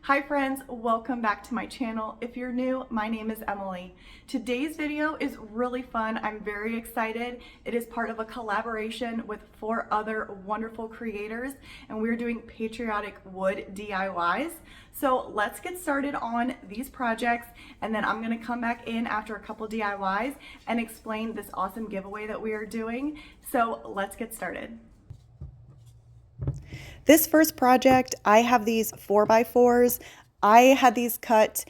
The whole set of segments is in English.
Hi friends, welcome back to my channel. If you're new, my name is Emily. Today's video is really fun. I'm very excited. It is part of a collaboration with 4 other wonderful creators, and we're doing patriotic wood DIYs. So let's get started on these projects, and then I'm gonna come back in after a couple DIYs and explain this awesome giveaway that we are doing. So let's get started. This first project, I have these 4x4s. I had these cut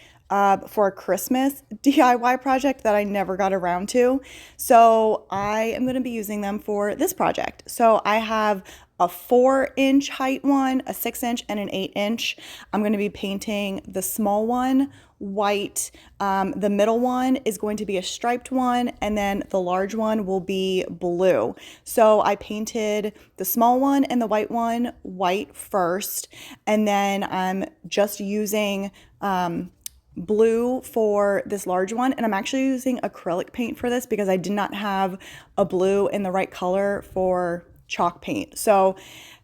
for a Christmas DIY project that I never got around to. So I am going to be using them for this project. So I have a 4-inch height one, a 6-inch, and an 8-inch. I'm going to be painting the small one white. The middle one is going to be a striped one, and then the large one will be blue. So I painted the small one and the white one white first, and then I'm just using blue for this large one, and I'm actually using acrylic paint for this because I did not have a blue in the right color for chalk paint. So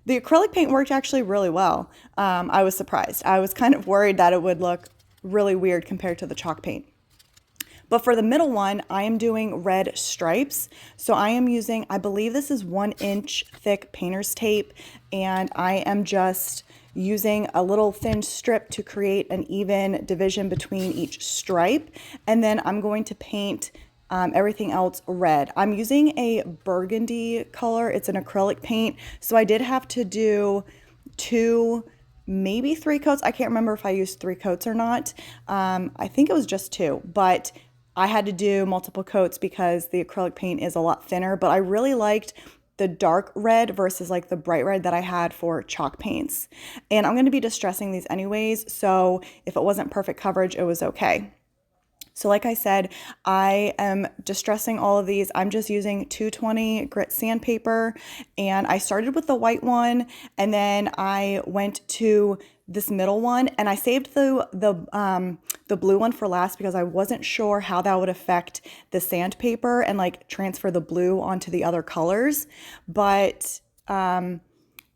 the acrylic paint worked actually really well. I was surprised. I was kind of worried that it would look really weird compared to the chalk paint. But for the middle one, I am doing red stripes. So I am using, I believe this is 1-inch thick painter's tape, and I am just using a little thin strip to create an even division between each stripe. And then I'm going to paint everything else red. I'm using a burgundy color. It's an acrylic paint. So I did have to do 2, maybe 3 coats. I can't remember if I used 3 coats or not. I think it was just 2, but I had to do multiple coats because the acrylic paint is a lot thinner, but I really liked the dark red versus like the bright red that I had for chalk paints. And I'm going to be distressing these anyways, so if it wasn't perfect coverage, it was okay. So like I said, I am distressing all of these. I'm just using 220 grit sandpaper, and I started with the white one, and then I went to this middle one, and I saved the blue one for last because I wasn't sure how that would affect the sandpaper and like transfer the blue onto the other colors. But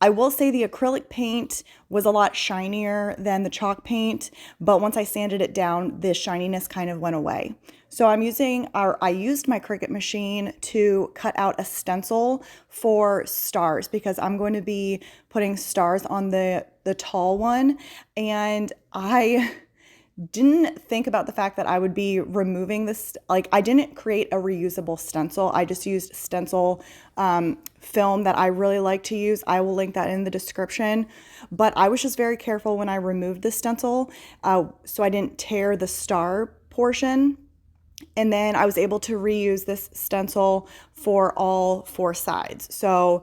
I will say the acrylic paint was a lot shinier than the chalk paint, but once I sanded it down, the shininess kind of went away. So I used my Cricut machine to cut out a stencil for stars because I'm going to be putting stars on the tall one, and I didn't think about the fact that I would be removing this. Like, I didn't create a reusable stencil. I just used stencil film that I really like to use. I will link that in the description. But I was just very careful when I removed the stencil so I didn't tear the star portion. And then I was able to reuse this stencil for all 4 sides. So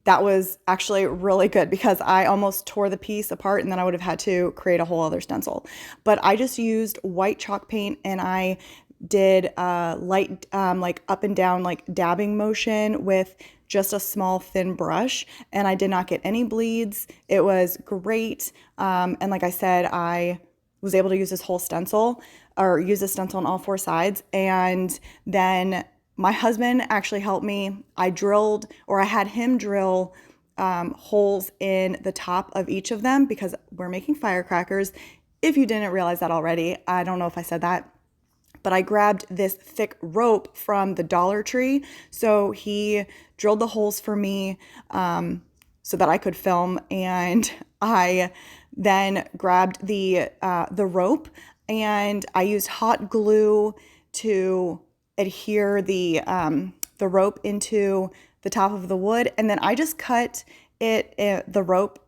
that was actually really good because I almost tore the piece apart, and then I would have had to create a whole other stencil. But I just used white chalk paint, and I did light like up and down like dabbing motion with just a small thin brush, and I did not get any bleeds. It was great. And like I said, I was able to use this whole stencil, or use a stencil on all 4 sides. And then my husband actually helped me. I had him drill holes in the top of each of them because we're making firecrackers. If you didn't realize that already, I don't know if I said that, but I grabbed this thick rope from the Dollar Tree. So he drilled the holes for me so that I could film, and I then grabbed the rope, and I used hot glue to adhere the rope into the top of the wood, and then I just cut the rope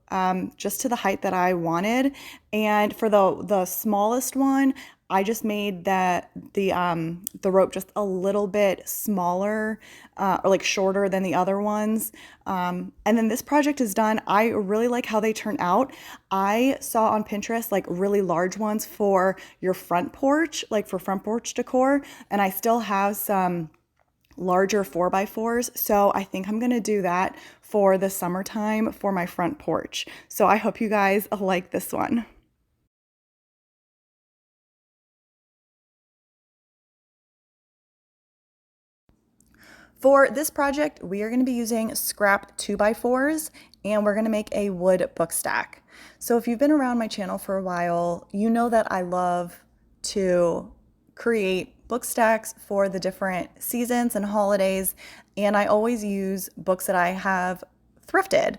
just to the height that I wanted. And for the smallest one, I just made the rope just a little bit smaller, or like shorter than the other ones. And then this project is done. I really like how they turn out. I saw on Pinterest like really large ones for your front porch, like for front porch decor, and I still have some larger 4x4s. So I think I'm gonna do that for the summertime for my front porch. So I hope you guys like this one. For this project, we are going to be using scrap 2x4s and we're going to make a wood book stack. So if you've been around my channel for a while, you know that I love to create book stacks for the different seasons and holidays, and I always use books that I have thrifted.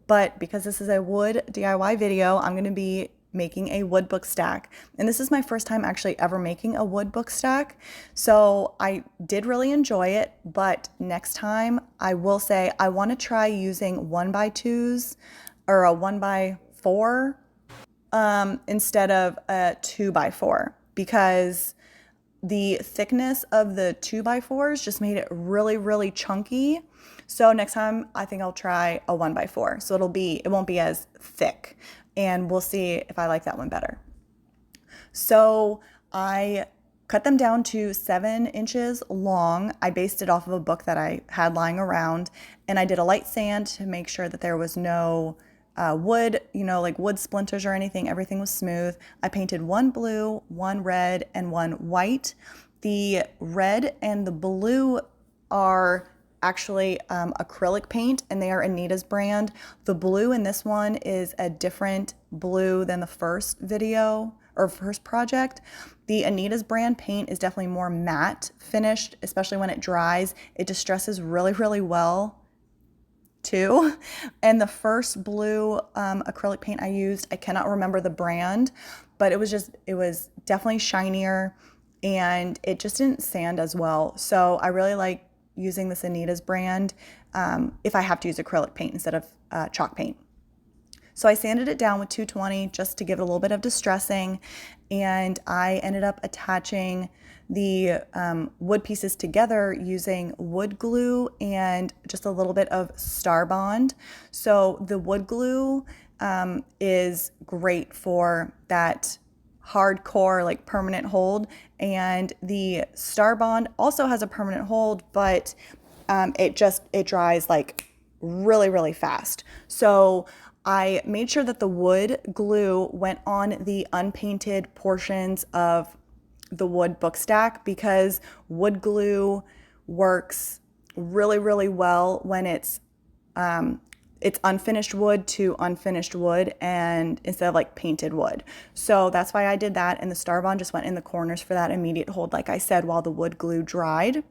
But because this is a wood DIY video, I'm going to be making a wood book stack. And this is my first time actually ever making a wood book stack. So I did really enjoy it, but next time I will say I want to try using 1x2s or a 1x4 instead of a 2x4, because the thickness of the 2x4s just made it really, really chunky. So next time I think I'll try a 1x4. So it won't be as thick, and we'll see if I like that one better. So I cut them down to 7 inches long. I based it off of a book that I had lying around, and I did a light sand to make sure that there was no wood, like wood splinters or anything. Everything was smooth. I painted 1 blue, 1 red, and 1 white. The red and the blue are actually acrylic paint, and they are Anita's brand. The blue in this one is a different blue than the first video or first project. The Anita's brand paint is definitely more matte finished, especially when it dries. It distresses really, really well too. And the first blue acrylic paint I used, I cannot remember the brand, but it was definitely shinier and it just didn't sand as well. So I really like using this Anita's brand if I have to use acrylic paint instead of chalk paint. So I sanded it down with 220 just to give it a little bit of distressing, and I ended up attaching the wood pieces together using wood glue and just a little bit of Star Bond. So the wood glue is great for that hardcore, like permanent hold, and the Star Bond also has a permanent hold, but it dries like really, really fast. So I made sure that the wood glue went on the unpainted portions of the wood book stack, because wood glue works really, really well when it's unfinished wood to unfinished wood, and instead of like painted wood. So that's why I did that, and the Star Bond just went in the corners for that immediate hold, like I said, while the wood glue dried.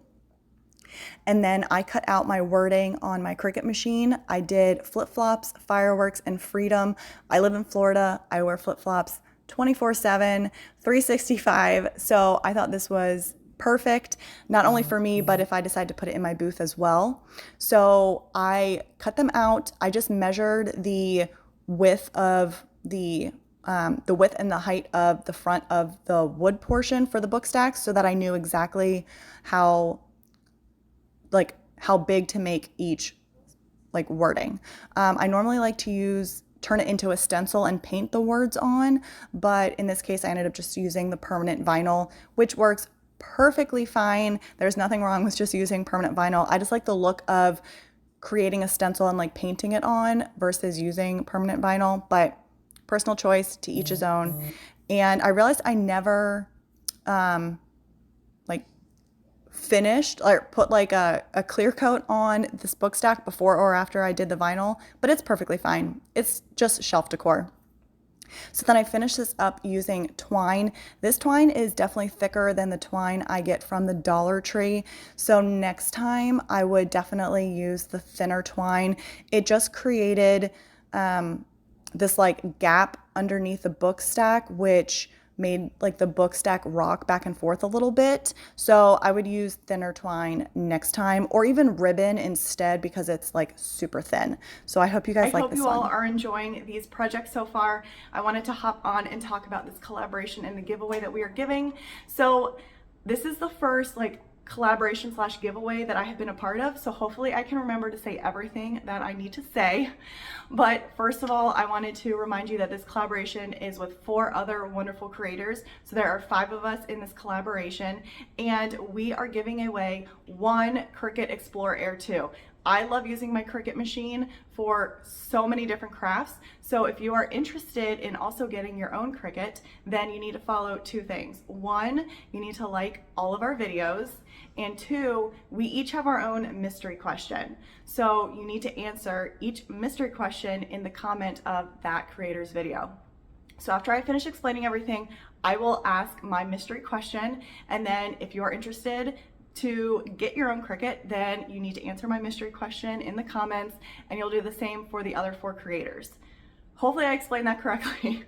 And then I cut out my wording on my Cricut machine. I did flip-flops, fireworks, and freedom. I live in Florida. I wear flip-flops 24/7, 365. So I thought this was perfect, not only for me, but if I decide to put it in my booth as well. So I cut them out. I just measured the width of the width and the height of the front of the wood portion for the book stack, so that I knew exactly how big to make each wording. I normally like to turn it into a stencil and paint the words on, but in this case I ended up just using the permanent vinyl, which works perfectly fine. There's nothing wrong with just using permanent vinyl. I just like the look of creating a stencil and painting it on versus using permanent vinyl, but personal choice, to each his own. And I realized I never finished or put a clear coat on this book stack before or after I did the vinyl, but it's perfectly fine. It's just shelf decor. So then I finished this up using twine. This twine is definitely thicker than the twine I get from the Dollar Tree. So next time I would definitely use the thinner twine. It just created this gap underneath the book stack, which made the book stack rock back and forth a little bit. So I would use thinner twine next time, or even ribbon instead, because it's super thin. So I hope you guys like this one. I hope you all are enjoying these projects so far. I wanted to hop on and talk about this collaboration and the giveaway that we are giving. So this is the first collaboration / giveaway that I have been a part of, so hopefully I can remember to say everything that I need to say. But first of all, I wanted to remind you that this collaboration is with 4 other wonderful creators. So there are 5 of us in this collaboration, and we are giving away 1 Cricut Explore Air 2. I love using my Cricut machine for so many different crafts. So if you are interested in also getting your own Cricut, then you need to follow 2 things. 1, you need to like all of our videos, and 2, we each have our own mystery question. So you need to answer each mystery question in the comment of that creator's video. So after I finish explaining everything, I will ask my mystery question, and then if you're interested to get your own Cricut, then you need to answer my mystery question in the comments, and you'll do the same for the other 4 creators. Hopefully I explained that correctly.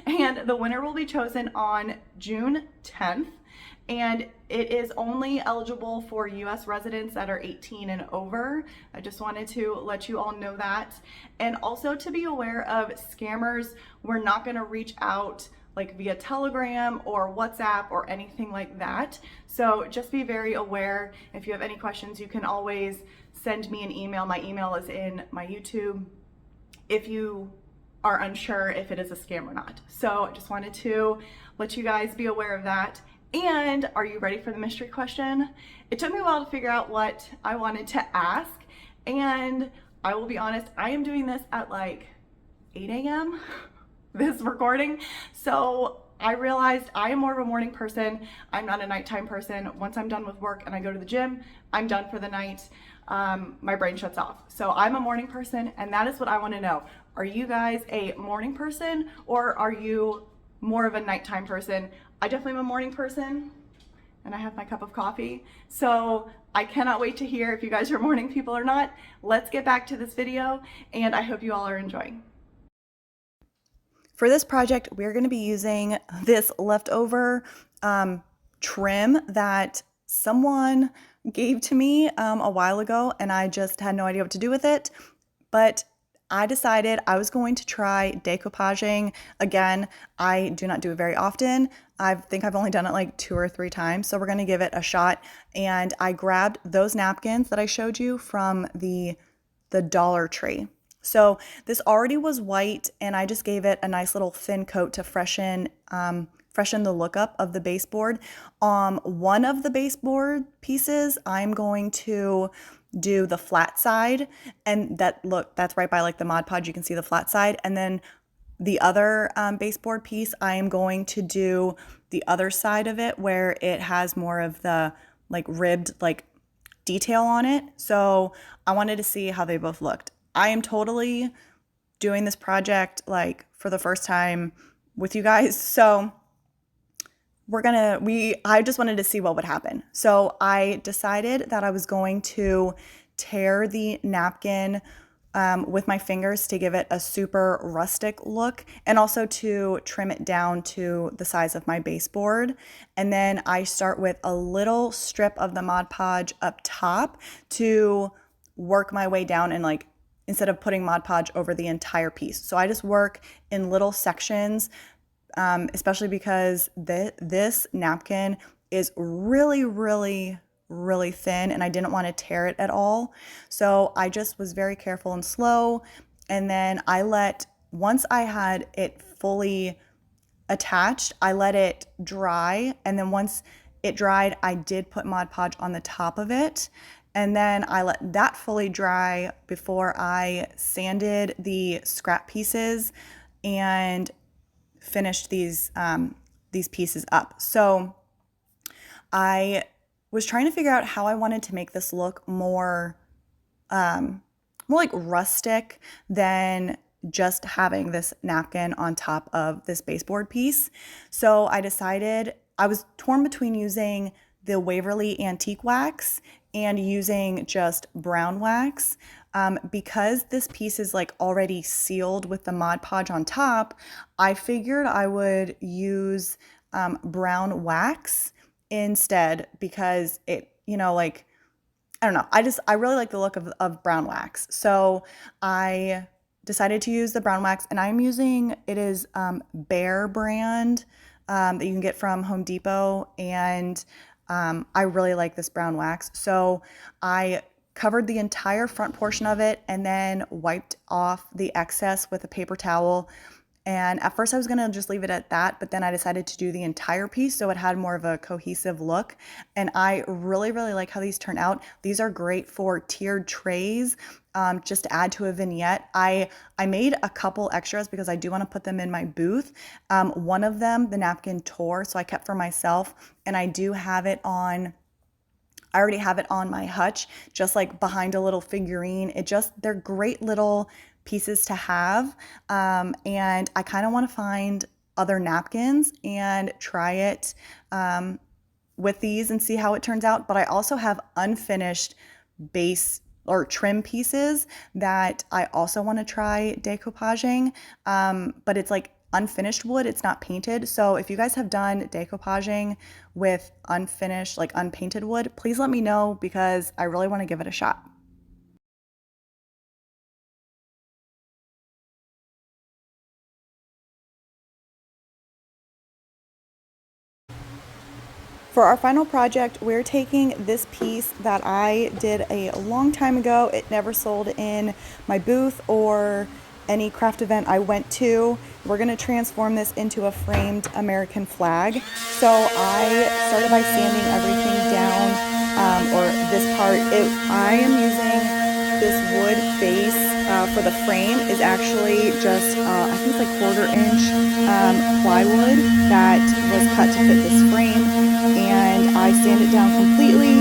And the winner will be chosen on June 10th, and it is only eligible for US residents that are 18 and over. I just wanted to let you all know that. And also to be aware of scammers. We're not gonna reach out like via Telegram or WhatsApp or anything like that. So just be very aware. If you have any questions, you can always send me an email. My email is in my YouTube if you are unsure if it is a scam or not. So I just wanted to let you guys be aware of that. And are you ready for the mystery question? It took me a while to figure out what I wanted to ask. And I will be honest, I am doing this at like 8 a.m. this recording. So I realized I am more of a morning person. I'm not a nighttime person. Once I'm done with work and I go to the gym, I'm done for the night. My brain shuts off. So I'm a morning person, and that is what I want to know. Are you guys a morning person, or are you more of a nighttime person? I definitely am a morning person, and I have my cup of coffee. So I cannot wait to hear if you guys are morning people or not. Let's get back to this video, and I hope you all are enjoying. For this project, we're going to be using this leftover trim that someone gave to me a while ago, and I just had no idea what to do with it. But I decided I was going to try decoupaging. Again, I do not do it very often. I think I've only done it like 2 or 3 times, so we're going to give it a shot. And I grabbed those napkins that I showed you from the Dollar Tree. So this already was white, and I just gave it a nice little thin coat to freshen the look up of the baseboard. One of the baseboard pieces, I'm going to do the flat side, and that's right by like the Mod Podge. You can see the flat side, and then the other baseboard piece, I am going to do the other side of it where it has more of the like ribbed like detail on it. So I wanted to see how they both looked. I am totally doing this project like for the first time with you guys. So I just wanted to see what would happen. So I decided that I was going to tear the napkin with my fingers to give it a super rustic look, and also to trim it down to the size of my baseboard. And then I start with a little strip of the Mod Podge up top to work my way down, and like instead of putting Mod Podge over the entire piece. So I just work in little sections, especially because this napkin is really, really, really thin, and I didn't want to tear it at all. So I just was very careful and slow. And then once I had it fully attached, I let it dry. And then once it dried, I did put Mod Podge on the top of it. And then I let that fully dry before I sanded the scrap pieces and finished these pieces up. So I was trying to figure out how I wanted to make this look more like rustic than just having this napkin on top of this baseboard piece. So I decided I was torn between using the Waverly Antique Wax and using just brown wax. Because this piece is like already sealed with the Mod Podge on top, I figured I would use brown wax instead, because it, like, I don't know, I really like the look of brown wax. So I decided to use the brown wax, and I'm using, it is Bear brand that you can get from Home Depot, and I really like this brown wax. So I covered the entire front portion of it and then wiped off the excess with a paper towel, And at first I was gonna just leave it at that, but then I decided to do the entire piece so it had more of a cohesive look. And I really, really like how these turn out. These are great for tiered trays, just to add to a vignette. I made a couple extras because I do want to put them in my booth. One of them, the napkin tore, so I kept for myself, and I do have it on. I already have it on my hutch, just like behind a little figurine. They're great little pieces to have. And I kind of want to find other napkins and try it with these and see how it turns out. But I also have unfinished base or trim pieces that I also want to try decoupaging. But it's like unfinished wood, it's not painted. So if you guys have done decoupaging with unfinished, like unpainted wood, please let me know because I really want to give it a shot. For our final project, we're taking this piece that I did a long time ago. It never sold in my booth or any craft event I went to. We're gonna transform this into a framed American flag. So I started by sanding everything down, or this part. I am using this wood base for the frame is actually just, I think it's like 1/4 inch plywood that was cut to fit this frame. And I sand it down completely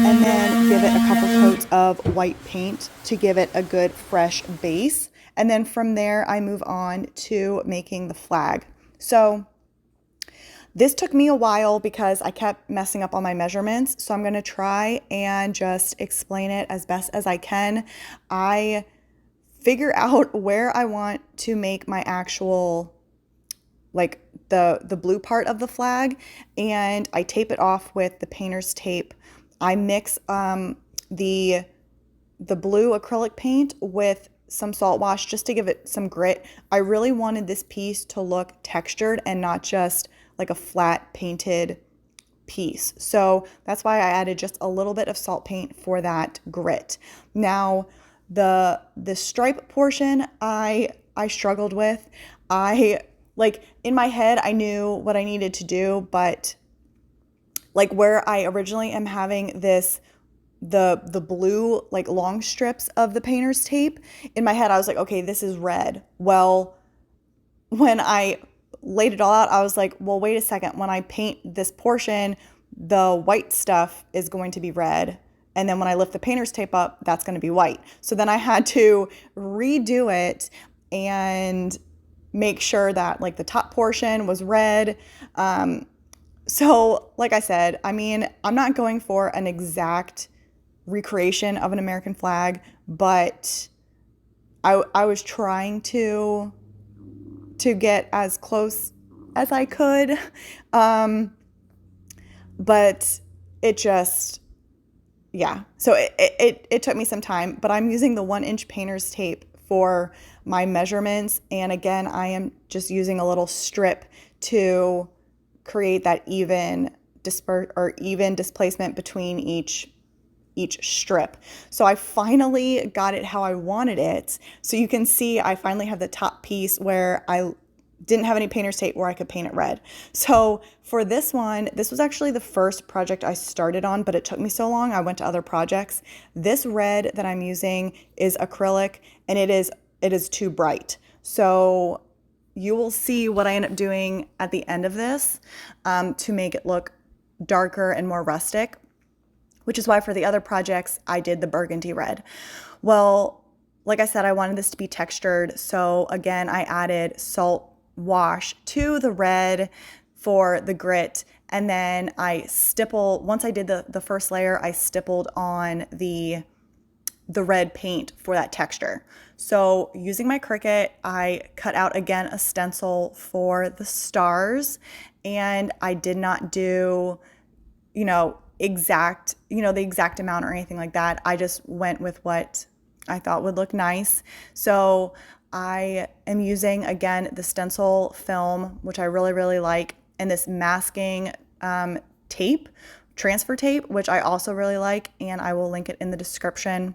and then give it a couple coats of white paint to give it a good fresh base. And then from there, I move on to making the flag. So this took me a while because I kept messing up on my measurements. So I'm going to try and just explain it as best as I can. I figure out where I want to make my actual, like the blue part of the flag, and I tape it off with the painter's tape. I mix the blue acrylic paint with some salt wash just to give it some grit. I really wanted this piece to look textured and not just like a flat painted piece. So that's why I added just a little bit of salt paint for that grit. Now, the stripe portion I struggled with. Like in my head I knew what I needed to do, but like where I originally am having this the blue like long strips of the painter's tape, in my head I was like, okay, this is red. Well, when I laid it all out, I was like, well, wait a second. When I paint this portion, the white stuff is going to be red. And then when I lift the painter's tape up, that's going to be white. So then I had to redo it and make sure that like the top portion was red. So like I said, I mean, I'm not going for an exact recreation of an American flag, but I was trying to get as close as I could. But it just, yeah. So it took me some time, but I'm using the 1-inch painter's tape for my measurements. And again, I am just using a little strip to create that even displacement between each strip. So I finally got it how I wanted it. So you can see I finally have the top piece where I didn't have any painter's tape where I could paint it red. So for this one, this was actually the first project I started on, but it took me so long. I went to other projects. This red that I'm using is acrylic, and it is too bright. So you will see what I end up doing at the end of this to make it look darker and more rustic, which is why for the other projects, I did the burgundy red. Well, like I said, I wanted this to be textured. So again, I added salt wash to the red for the grit. And then once I did the first layer, I stippled on the red paint for that texture. So using my Cricut, I cut out again a stencil for the stars, and I did not do, the exact amount or anything like that. I just went with what I thought would look nice. So I am using, again, the stencil film, which I really, really like, and this masking tape, transfer tape, which I also really like, and I will link it in the description.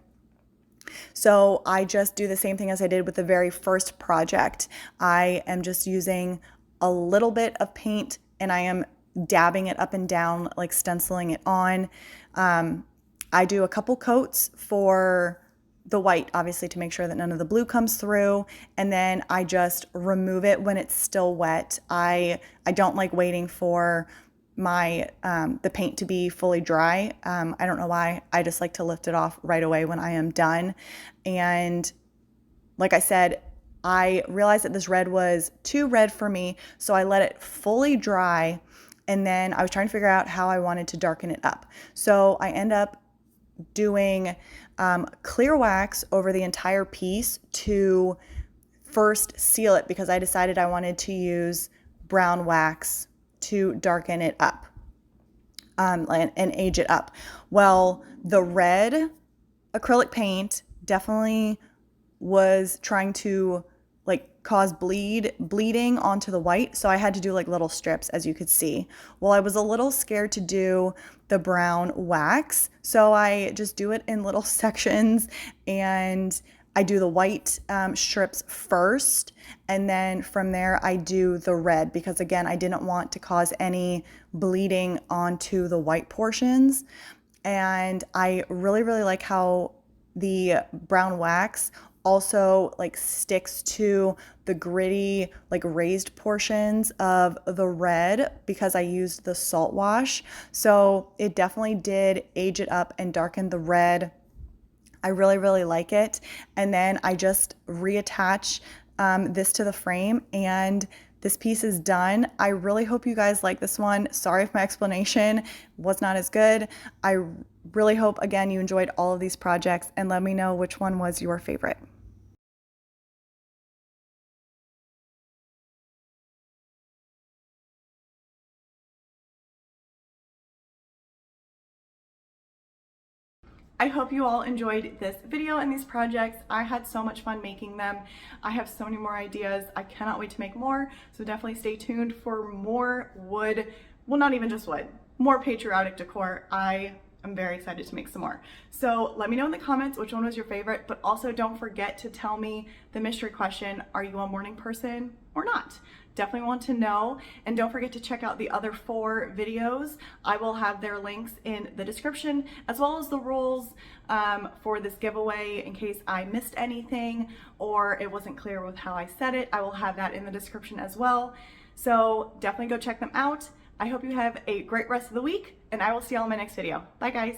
So I just do the same thing as I did with the very first project. I am just using a little bit of paint and I am dabbing it up and down, like stenciling it on. I do a couple coats for the white, obviously, to make sure that none of the blue comes through, and then I just remove it when it's still wet. I don't like waiting for my the paint to be fully dry. I don't know why. I just like to lift it off right away when I am done. And like I said, I realized that this red was too red for me, so I let it fully dry, and then I was trying to figure out how I wanted to darken it up. So I end up doing clear wax over the entire piece to first seal it, because I decided I wanted to use brown wax to darken it up and age it up. Well, the red acrylic paint definitely was trying to like cause bleeding onto the white, so I had to do like little strips, as you could see. Well, I was a little scared to do the brown wax, so I just do it in little sections, and I do the white strips first, and then from there I do the red, because again, I didn't want to cause any bleeding onto the white portions. And I really, really like how the brown wax also like sticks to the gritty, like raised portions of the red, because I used the salt wash. So it definitely did age it up and darken the red. I really, really like it. And then I just reattach this to the frame, and this piece is done. I really hope you guys like this one. Sorry if my explanation was not as good. I really hope, again, you enjoyed all of these projects, and let me know which one was your favorite. I hope you all enjoyed this video and these projects. I had so much fun making them. I have so many more ideas. I cannot wait to make more, so definitely stay tuned for more wood, well, not even just wood, more patriotic decor. I'm very excited to make some more. So let me know in the comments which one was your favorite, but also don't forget to tell me the mystery question: are you a morning person or not? Definitely want to know. And don't forget to check out the other 4 videos. I will have their links in the description, as well as the rules for this giveaway in case I missed anything or it wasn't clear with how I said it. I will have that in the description as well. So definitely go check them out. I hope you have a great rest of the week, and I will see y'all in my next video. Bye guys.